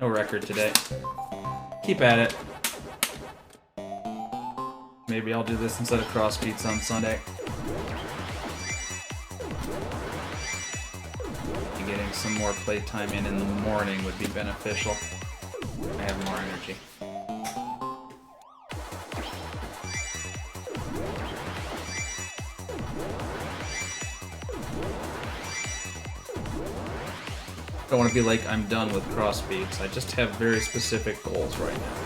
No record today. Keep at it. Maybe I'll do this instead of cross beats on Sunday. Getting some more playtime in the morning would be beneficial. I have more energy. Don't want to be like I'm done with cross beats. I just have very specific goals right now.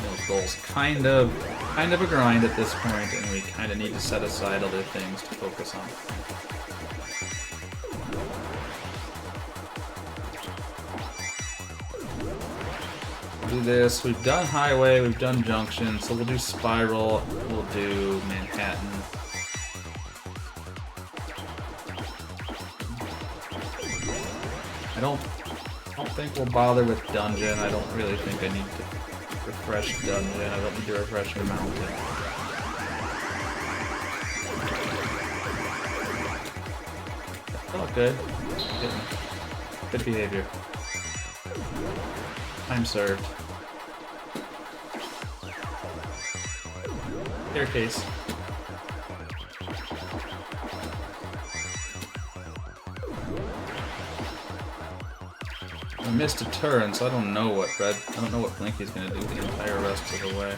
Those goals kind of a grind at this point, and we kind of need to set aside other things to focus on. We'll do this. We've done highway, we've done junction, so we'll do spiral, we'll do Manhattan. I don't think we'll bother with dungeon. I don't really think I need to refresh dungeon. I don't need to refresh the mountain. Oh, good. Good behavior. Time served. Staircase. I missed a turn, so I don't know what Blinky's gonna do the entire rest of the way.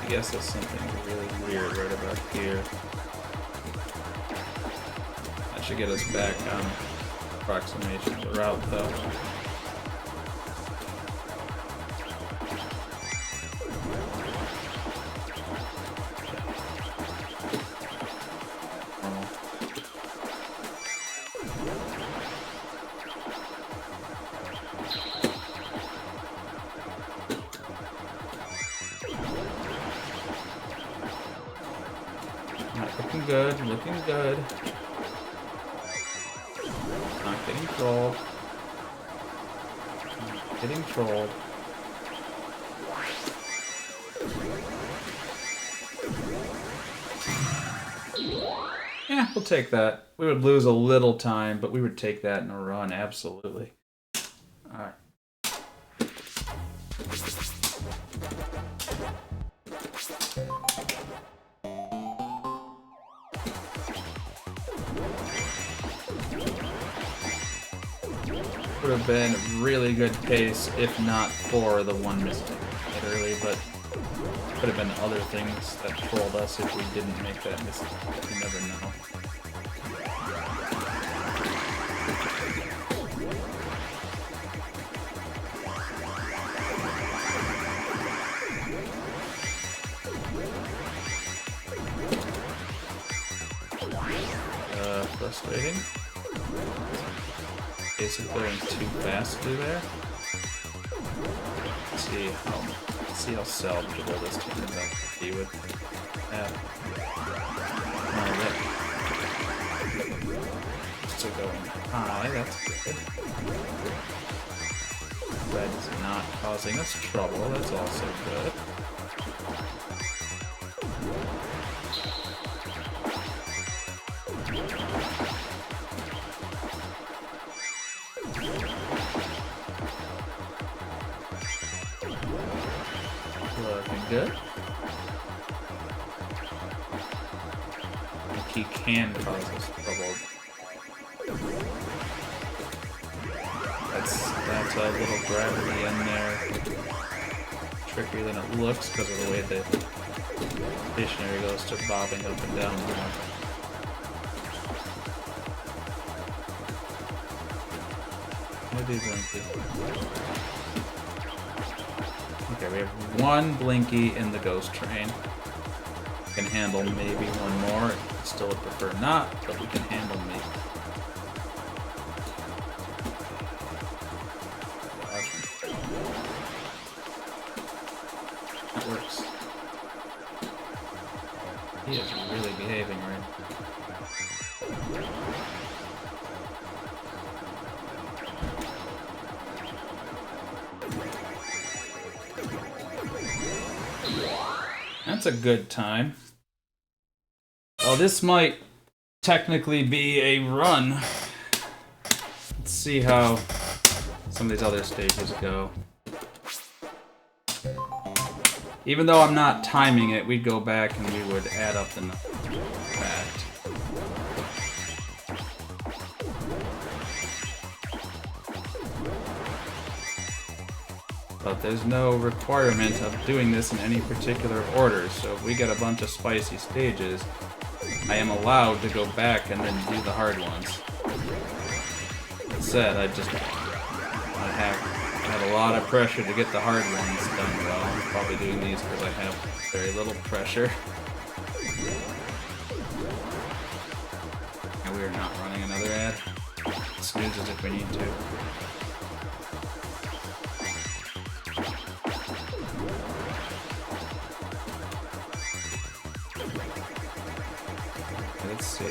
I guess there's something really weird right about here. That should get us back on approximation of the route, though. Looking good. Not getting trolled. Not getting trolled. Yeah, we'll take that. We would lose a little time, but we would take that in a run, absolutely. Alright. Would have been really good pace if not for the one mistake early, but could have been other things that trolled us if we didn't make that mistake. You never know. Frustrating. Basically going too fast through there. Let's see how salvageable this turns out to be with that. Still going high, that's good. Red's not causing us trouble, that's also good. Good. He can cause us trouble. That's a little gravity in there. Trickier than it looks because of the way the stationary goes to bobbing up and down. Maybe Blinky. Okay, we have one Blinky in the ghost train. We can handle maybe one more. Still would prefer not, but we can handle maybe. That works. He is really behaving right. That's a good time. Well, this might technically be a run. Let's see how some of these other stages go. Even though I'm not timing it, we'd go back and we would add up the fact. But there's no requirement of doing this in any particular order, so if we get a bunch of spicy stages, I am allowed to go back and then do the hard ones. That said, I have a lot of pressure to get the hard ones done well. I'm probably doing these because I have very little pressure. And we are not running another ad. Snoozes if we need to. Let's see.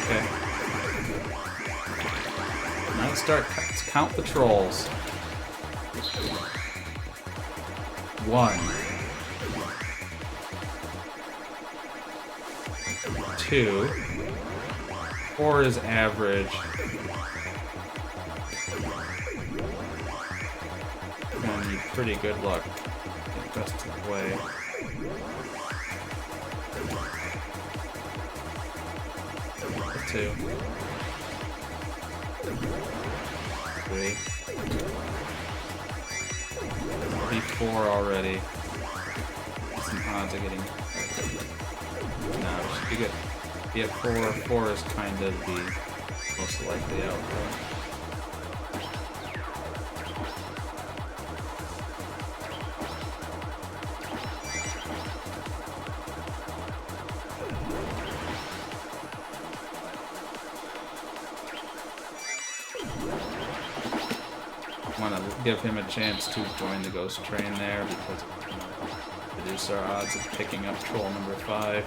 Okay. Now let's count the trolls. 1, 2, 4 is average. Gonna need pretty good luck the rest of the way. 2, 3. Be 4 already. Some odds of getting. No, we should be good. Be at 4. 4 is kind of the most likely outcome. I want to give him a chance to join the ghost train there because it will reduce our odds of picking up troll number 5.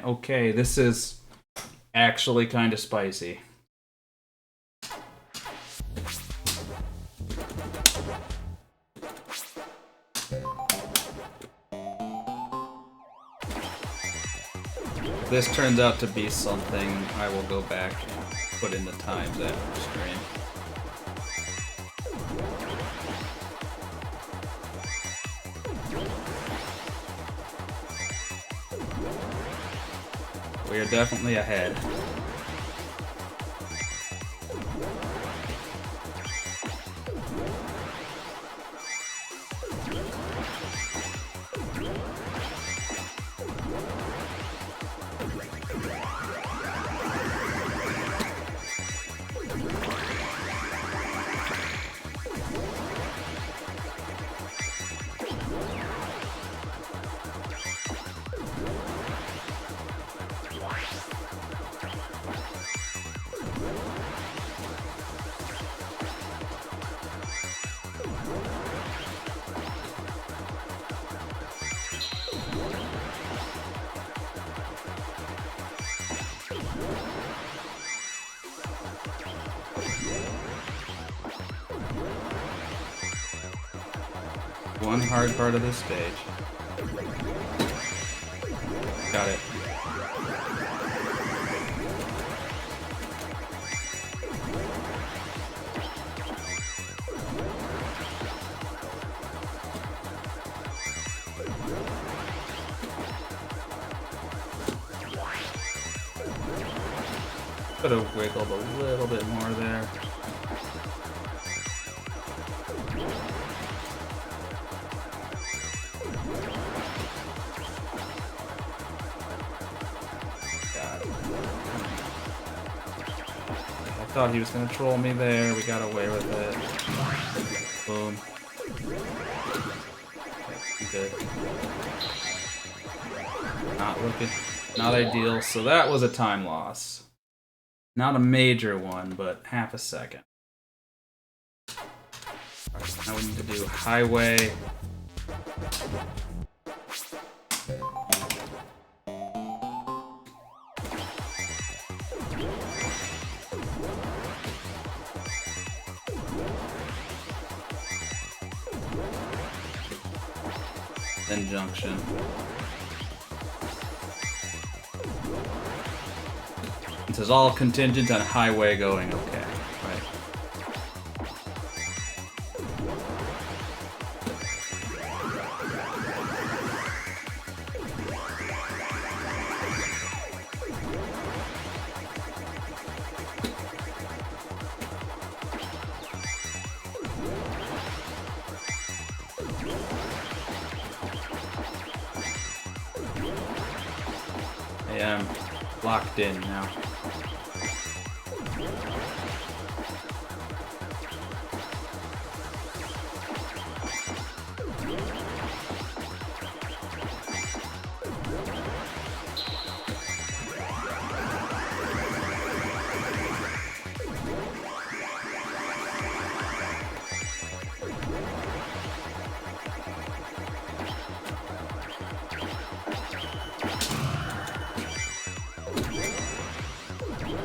Okay, this is actually kind of spicy. If this turns out to be something, I will go back and put in the times after stream. We are definitely ahead. One hard part of this stage. Got it. Could have wiggled a little bit more there. I thought he was gonna troll me there. We got away with it. Boom. Okay, good. Not ideal. So that was a time loss. Not a major one, but half a second. Alright, now we need to do highway Then junction. This is all contingent on highway going okay. Right. I am locked in now.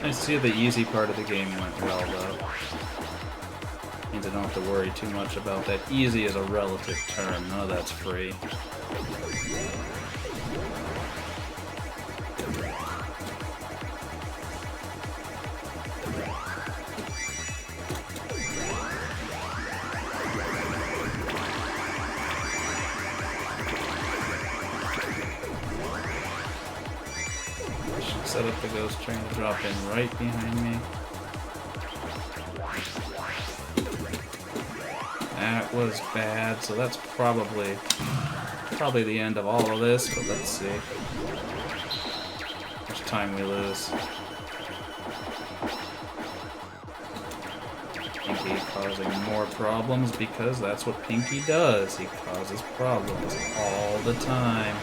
I see the easy part of the game went well, though. Means I don't have to worry too much about that. Easy is a relative term. None of that's free. Set up the ghost train to drop in right behind me. That was bad, so that's probably the end of all of this, but let's see how much time we lose. Pinky causing more problems because that's what Pinky does. He causes problems all the time.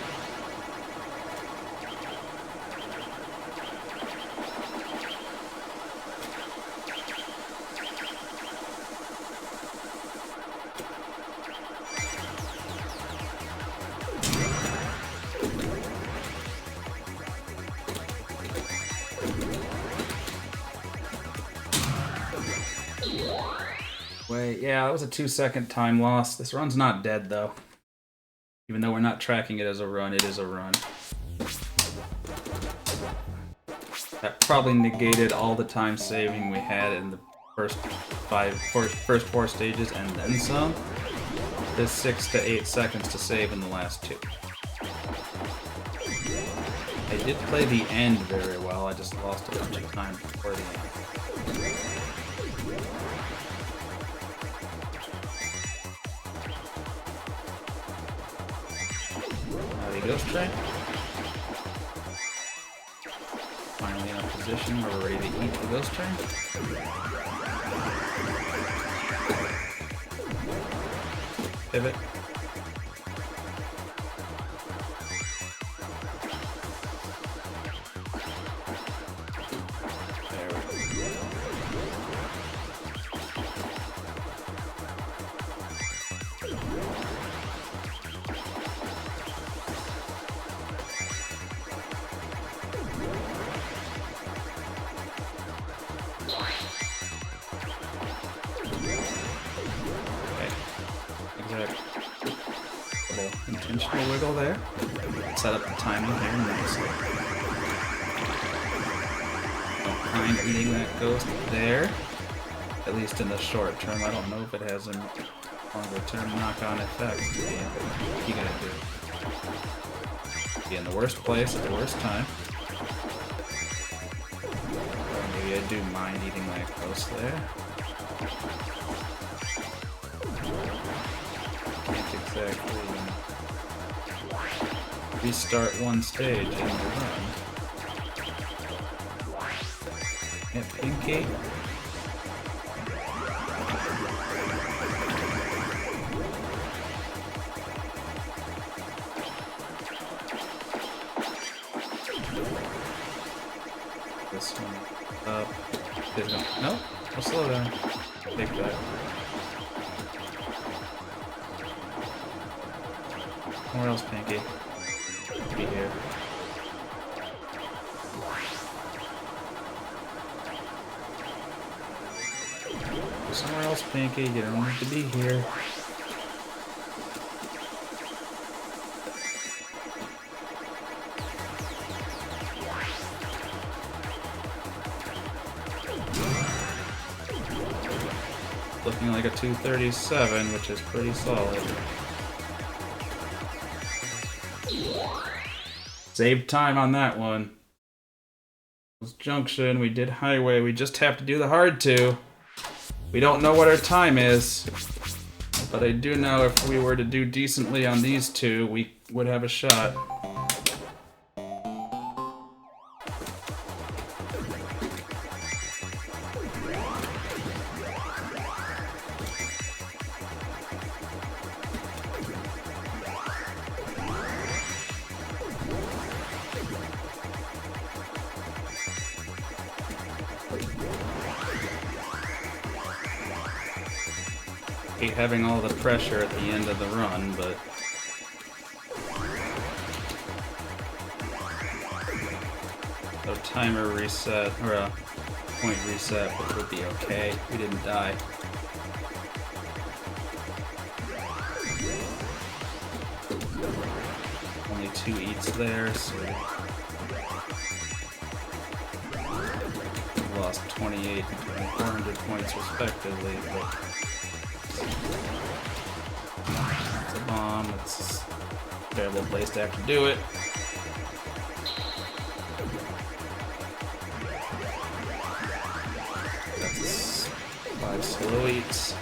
Wait, yeah, that was a 2-second time loss. This run's not dead, though. Even though we're not tracking it as a run, it is a run. That probably negated all the time saving we had in the first four stages and then some. There's 6 to 8 seconds to save in the last 2. I did play the end very well, I just lost a bunch of time before the end. Ghost train. Finally in a position where we're ready to eat the ghost train. Pivot. There we go. Intentional wiggle there. Set up the timing here nicely. Don't mind eating that ghost there. At least in the short term. I don't know if it has a longer term knock-on effect. You gotta do. Be in the worst place at the worst time. Or maybe I do mind eating that ghost there. Can't exactly restart one stage in the run. Hit Pinky. This one up. There's no. I'll slow down. Take that. somewhere else, Pinky. Be here. Go somewhere else, Pinky. You don't need to be here. Looking like a 237, which is pretty solid. Saved time on that one. It was junction, we did highway, we just have to do the hard two. We don't know what our time is, but I do know if we were to do decently on these two, we would have a shot. Hate having all the pressure at the end of the run, but a timer reset or a point reset, which would be okay. We didn't die. Only 2 eats there, so we lost 28 and 400 points respectively, but it's a bomb. It's a terrible place to have to do it. That's 5 slow eats.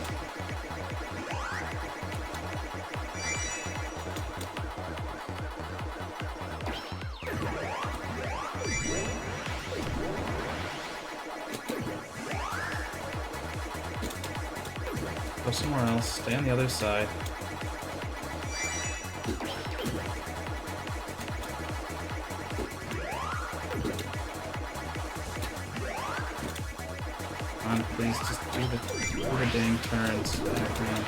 Go somewhere else. Stay on the other side. Come on, please just do the dang turns. Pac-Man.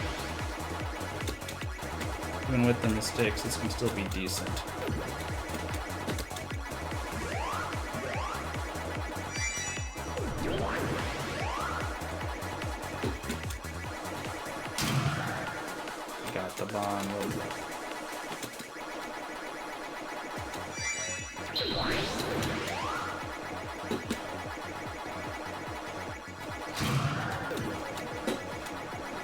Even with the mistakes, this can still be decent. Got the bomb.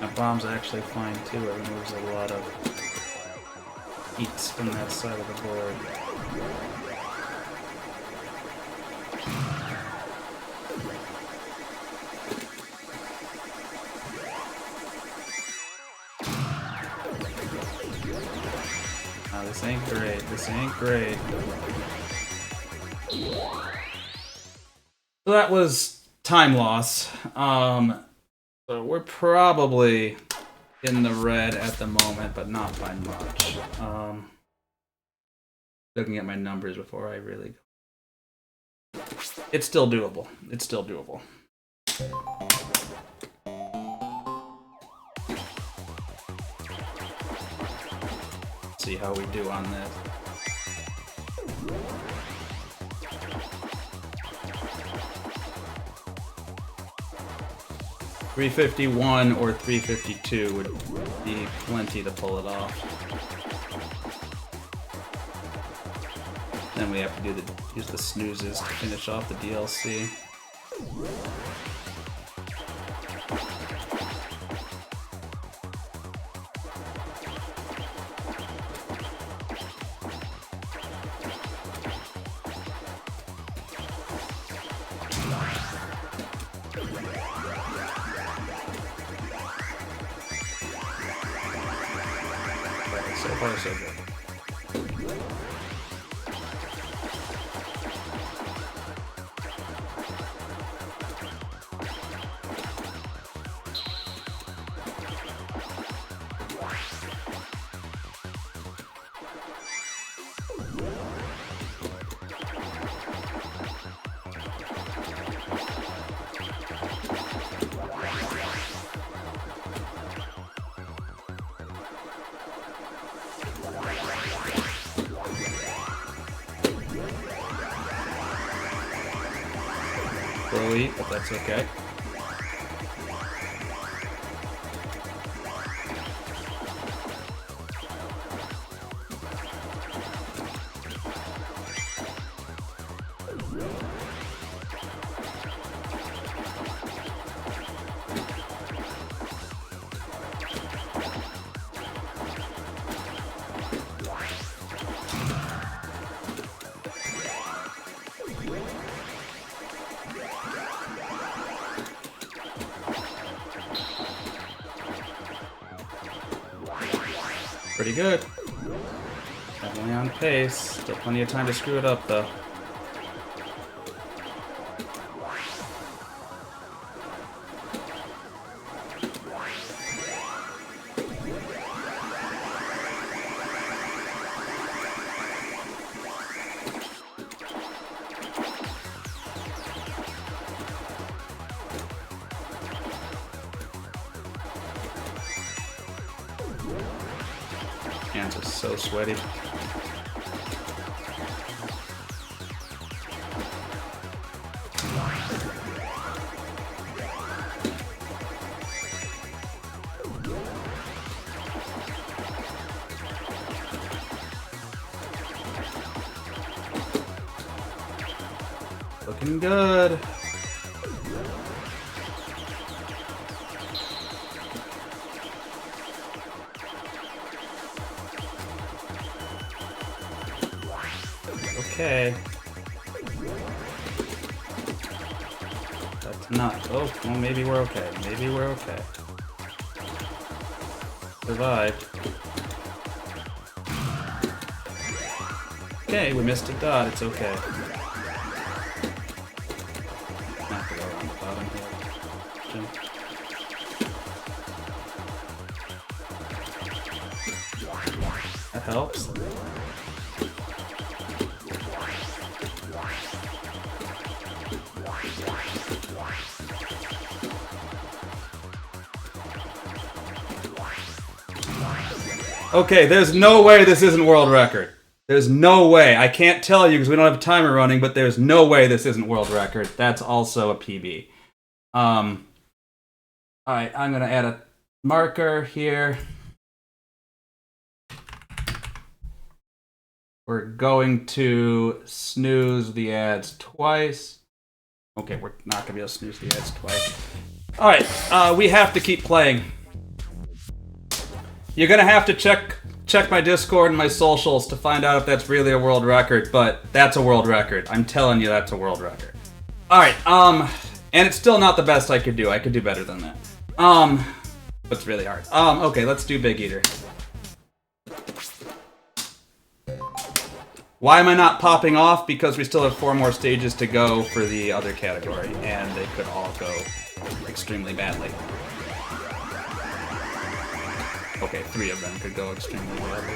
That bomb's actually fine too. It removes a lot of eats from that side of the board. This ain't great. This ain't great. So that was time loss. So we're probably in the red at the moment, but not by much. Looking at my numbers before I really go. It's still doable. It's still doable. See how we do on this. $351 or $352 would be plenty to pull it off. Then we have to use the snoozes to finish off the DLC. So far, so good. slow eat, but that's okay. Pretty good. Definitely on pace. Still plenty of time to screw it up, though. Hands are so sweaty. Looking good. Okay. That's not. Oh, well, maybe we're okay. Maybe we're okay. Survived. Okay, we missed a dot. It's okay. Not to go around the bottom here. That helps. Okay, there's no way this isn't world record. There's no way. I can't tell you because we don't have a timer running, but there's no way this isn't world record. That's also a PB. Alright, I'm going to add a marker here. We're going to snooze the ads twice. Okay, we're not going to be able to snooze the ads twice. Alright, we have to keep playing. You're going to have to check my Discord and my socials to find out if that's really a world record, but that's a world record. I'm telling you that's a world record. Alright, and it's still not the best I could do. I could do better than that. But it's really hard. Okay, let's do Big Eater. Why am I not popping off? Because we still have 4 more stages to go for the other category, and they could all go extremely badly. Okay, 3 of them could go extremely badly.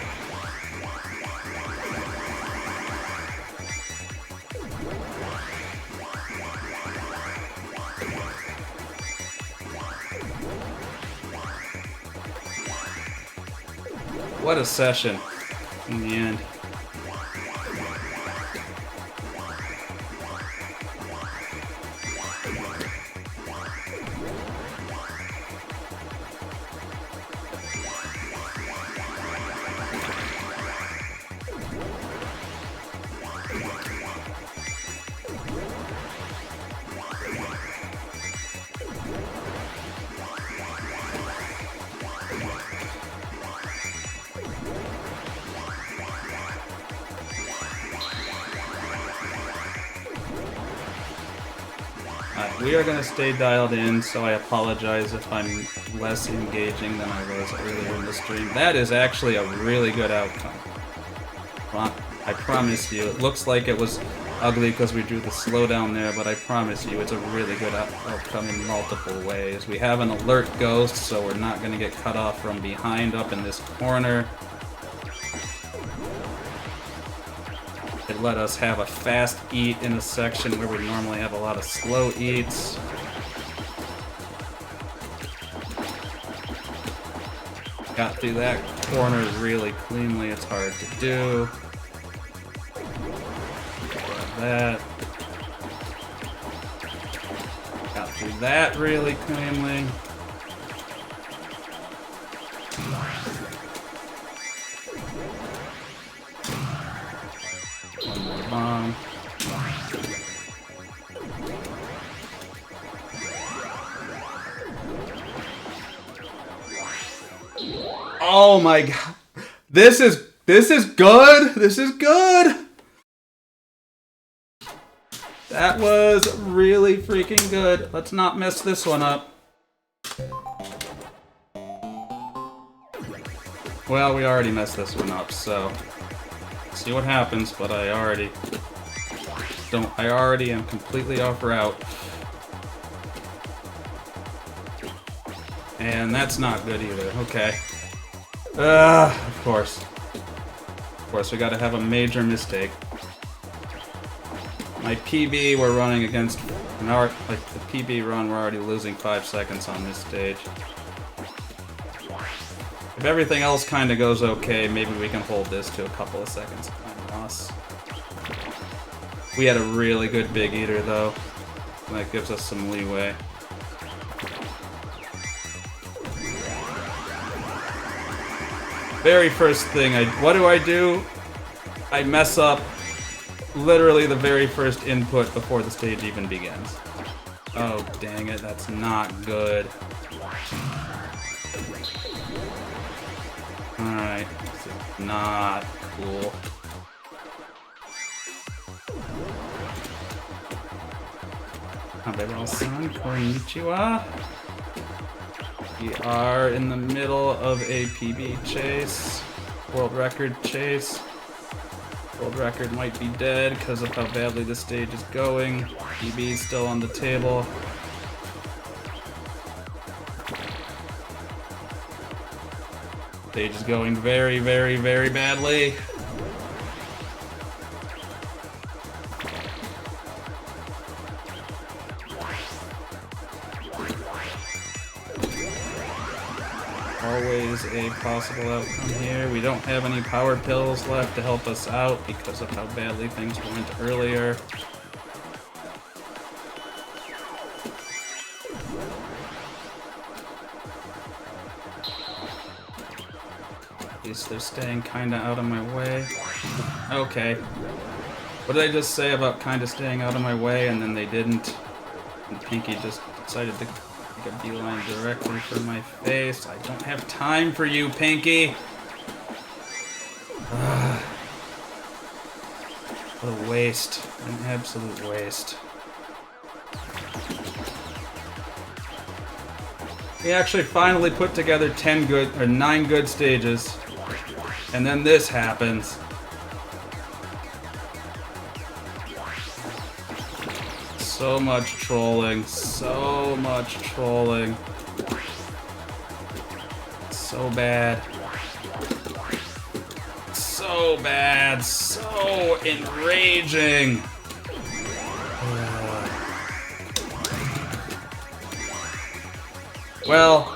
What a session in the end. We are going to stay dialed in, so I apologize if I'm less engaging than I was earlier in the stream. That is actually a really good outcome. I promise you. It looks like it was ugly because we drew the slowdown there, but I promise you it's a really good outcome in multiple ways. We have an alert ghost, so we're not going to get cut off from behind up in this corner. It let us have a fast eat in a section where we normally have a lot of slow eats. Got through that corner really cleanly. It's hard to do. Grab that. Got through that really cleanly. One more bomb. Oh my god. This is good. This is good. That was really freaking good. Let's not mess this one up. Well, we already messed this one up, so see what happens, but I already am completely off route. And that's not good either. Okay. Of course. Of course, we gotta have a major mistake. My PB we're running against an art like the PB run, we're already losing 5 seconds on this stage. If everything else kinda goes okay, maybe we can hold this to a couple of seconds time loss. We had a really good Big Eater though. That gives us some leeway. Very first thing, what do? I mess up literally the very first input before the stage even begins. Oh, dang it, that's not good. Alright, this is not cool. Aberal-san, konnichiwa. We are in the middle of a PB chase, world record chase. World record might be dead because of how badly this stage is going. PB is still on the table. Stage is going very, very, very badly. Always a possible outcome here. We don't have any power pills left to help us out because of how badly things went earlier. At least they're staying kinda out of my way. Okay. What did I just say about kinda staying out of my way and then they didn't? And Pinky just decided to a beeline directly for my face. I don't have time for you, Pinky! What a waste. An absolute waste. We actually finally put together 9 good stages. And then this happens. So much trolling, so much trolling. So bad. So bad, so enraging. Well,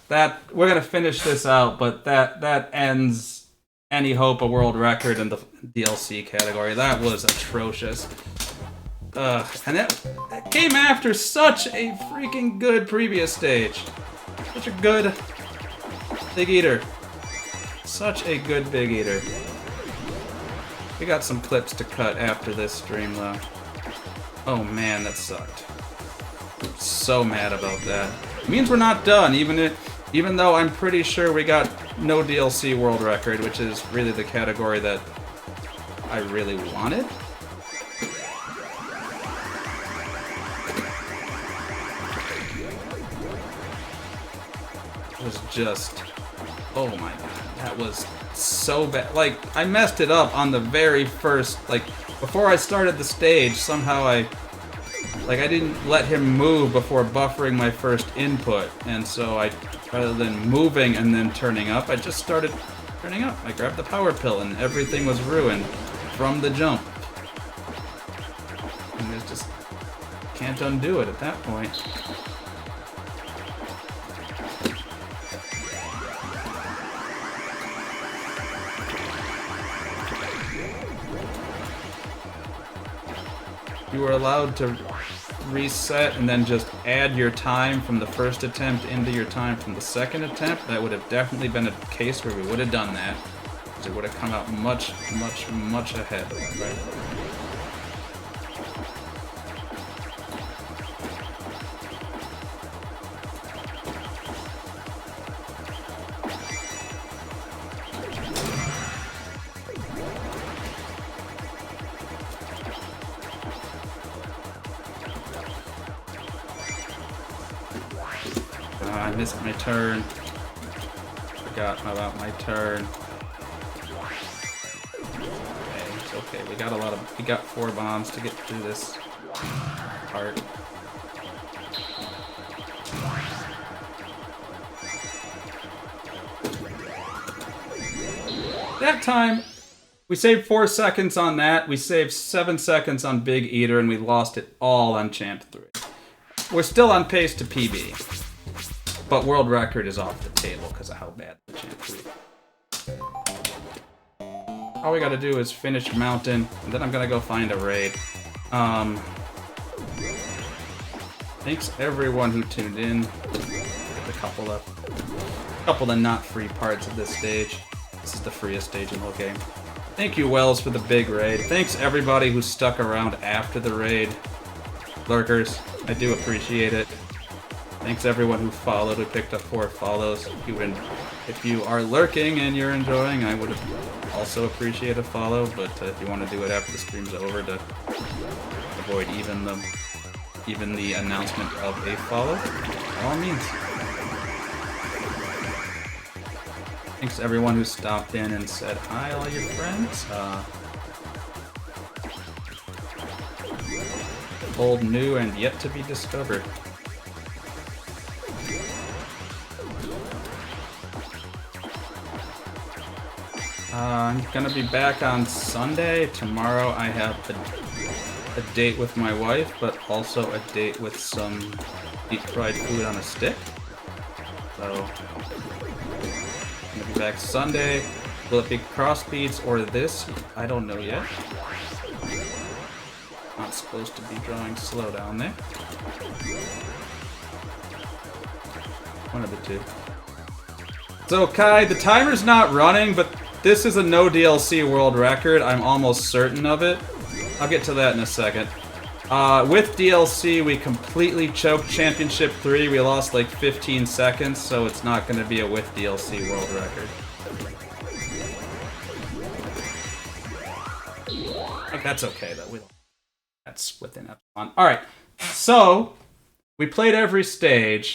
we're gonna finish this out, but that ends any hope of world record in the DLC category. That was atrocious. And that came after such a freaking good previous stage. Such a good Big Eater. Such a good Big Eater. We got some clips to cut after this stream, though. Oh man, that sucked. I'm so mad about that. It means we're not done, even though I'm pretty sure we got no DLC world record, which is really the category that I really wanted. Was just, oh my god, that was so bad. Like, I messed it up on the very first, like, before I started the stage, somehow I didn't let him move before buffering my first input, and so rather than moving and then turning up, I just started turning up. I grabbed the power pill and everything was ruined from the jump. And there's just, can't undo it at that point. You were allowed to reset and then just add your time from the first attempt into your time from the second attempt, that would have definitely been a case where we would have done that. Because it would have come out much, much, much ahead, right? I missed my turn. Forgot about my turn. Okay, it's okay. We got 4 bombs to get through this part. That time, we saved 4 seconds on that. We saved 7 seconds on Big Eater, and we lost it all on Champ 3. We're still on pace to PB. But world record is off the table because of how bad the Champ 3. All we gotta do is finish Mountain, and then I'm gonna go find a raid. Thanks everyone who tuned in. A couple of not free parts of this stage. This is the freest stage in the whole game. Thank you, Wells, for the big raid. Thanks everybody who stuck around after the raid. Lurkers, I do appreciate it. Thanks everyone who followed. We picked up 4 follows. If you are lurking and you're enjoying, I would also appreciate a follow. But if you want to do it after the stream's over to avoid even the announcement of a follow, by all means. Thanks everyone who stopped in and said hi, all your friends. Old, new, and yet to be discovered. I'm gonna be back on Sunday. Tomorrow I have a date with my wife, but also a date with some deep fried food on a stick. So, I'm gonna be back Sunday. Will it be cross beats or this? I don't know yet. Not supposed to be drawing slow down there. One of the two. So Kai, the timer's not running, but this is a no DLC world record. I'm almost certain of it. I'll get to that in a second. With DLC, we completely choked Championship 3. We lost like 15 seconds, so it's not going to be a with DLC world record. That's okay, though. That's within Epsilon. Alright, so we played every stage.